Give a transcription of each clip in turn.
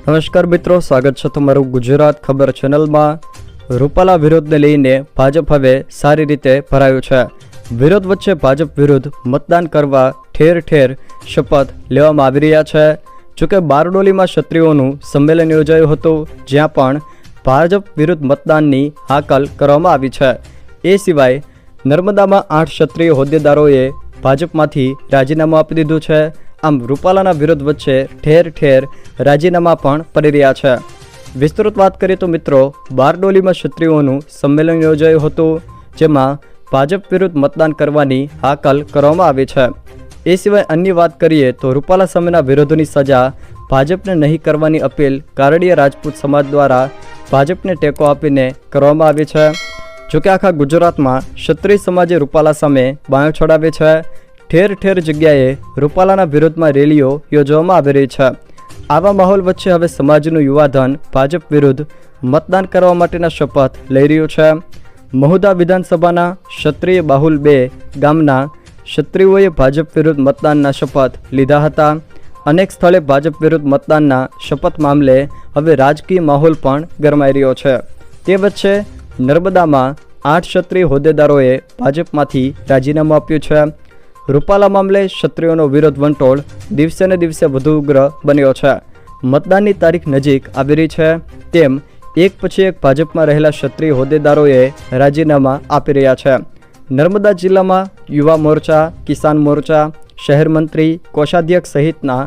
નમસ્કાર મિત્રો, સ્વાગત છે તમારું ગુજરાત ખબર ચેનલમાં। રૂપાલા વિરોધને લઈને ભાજપ હવે સારી રીતે ભરાયું છે। વિરોધ વચ્ચે ભાજપ વિરુદ્ધ મતદાન કરવા ઠેર ઠેર શપથ લેવામાં આવી રહ્યા છે। જોકે બારડોલીમાં ક્ષત્રિયોનું સંમેલન યોજાયું હતું, જ્યાં પણ ભાજપ વિરુદ્ધ મતદાનની હાકલ કરવામાં આવી છે। એ સિવાય નર્મદામાં 8 ક્ષત્રિય હોદ્દેદારોએ ભાજપમાંથી રાજીનામું આપી દીધું છે। આમ રૂપાલાના વિરોધ વચ્ચે ઠેર ઠેર રાજીનામા પણ પડી રહ્યા છે। વિસ્તૃત વાત કરીએ તો મિત્રો, બારડોલીમાં ક્ષત્રિયોનું સંમેલન યોજાયું હતું, જેમાં ભાજપ વિરુદ્ધ મતદાન કરવાની હાકલ કરવામાં આવી છે। એ સિવાય અન્ય વાત કરીએ તો રૂપાલા સામેના વિરોધોની સજા ભાજપને નહીં કરવાની અપીલ કારડીયા રાજપૂત સમાજ દ્વારા ભાજપને ટેકો આપીને કરવામાં આવી છે। જોકે આખા ગુજરાતમાં ક્ષત્રિય સમાજે રૂપાલા સામે બાયો છોડાવી છે। ઠેર ઠેર જગ્યાએ રૂપાલાના વિરોધમાં રેલીઓ યોજવામાં આવી રહી છે। આવા માહોલ વચ્ચે હવે સમાજનું યુવાધન ભાજપ વિરુદ્ધ મતદાન કરવા માટેના શપથ લઈ રહ્યું છે। મહુધા વિધાનસભાના ક્ષત્રિય બાહુલ 2 ગામના ક્ષત્રિયોએ ભાજપ વિરુદ્ધ મતદાનના શપથ લીધા હતા। અનેક સ્થળે ભાજપ વિરુદ્ધ મતદાનના શપથ મામલે હવે રાજકીય માહોલ પણ ગરમાઈ રહ્યો છે। તે વચ્ચે નર્મદામાં 8 ક્ષત્રિય હોદ્દેદારોએ ભાજપમાંથી રાજીનામું આપ્યું છે। રૂપાલા મામલે ક્ષત્રિયોનો વિરોધ વંટોળ દિવસે ને દિવસે વધુ ઉગ્ર બન્યો છે। મતદાનની તારીખ નજીક આવી રહી છે, તેમ એક પછી એક ભાજપમાં રહેલા ક્ષત્રિય હોદ્દેદારોએ રાજીનામા આપી રહ્યા છે। નર્મદા જિલ્લામાં યુવા મોરચા, કિસાન મોરચા, શહેર મંત્રી, કોષાધ્યક્ષ સહિતના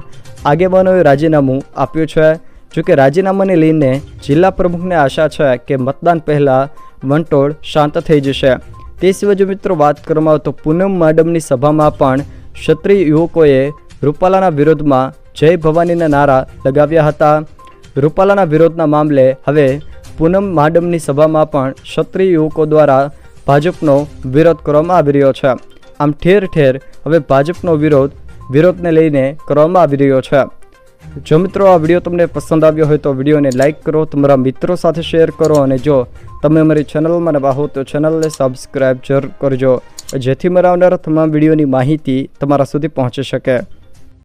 આગેવાનોએ રાજીનામું આપ્યું છે। જોકે રાજીનામાને લઈને જિલ્લા પ્રમુખને આશા છે કે મતદાન પહેલાં વંટોળ શાંત થઈ જશે। તે સિવાય જો મિત્રો વાત કરવામાં આવે તો પૂનમ માડમની સભામાં પણ ક્ષત્રિય યુવકોએ રૂપાલાના વિરોધમાં જય ભવાનીના નારા લગાવ્યા હતા। રૂપાલાના વિરોધના મામલે હવે પૂનમ માડમની સભામાં પણ ક્ષત્રિય યુવકો દ્વારા ભાજપનો વિરોધ કરવામાં આવી રહ્યો છે। આમ ઠેર ઠેર હવે ભાજપનો વિરોધને લઈને કરવામાં આવી રહ્યો છે। જો મિત્રો આ વિડીયો તમને પસંદ આવ્યો હોય તો વિડીયોને લાઇક કરો, તમારા મિત્રો સાથે શેર કરો, અને જો તમે અમારી ચેનલમાં નવા હો તો ચેનલને સબસ્ક્રાઈબ જરૂર કરજો, જેથી મારા આવનારા તમામ વિડીયોની માહિતી તમારા સુધી પહોંચી શકે।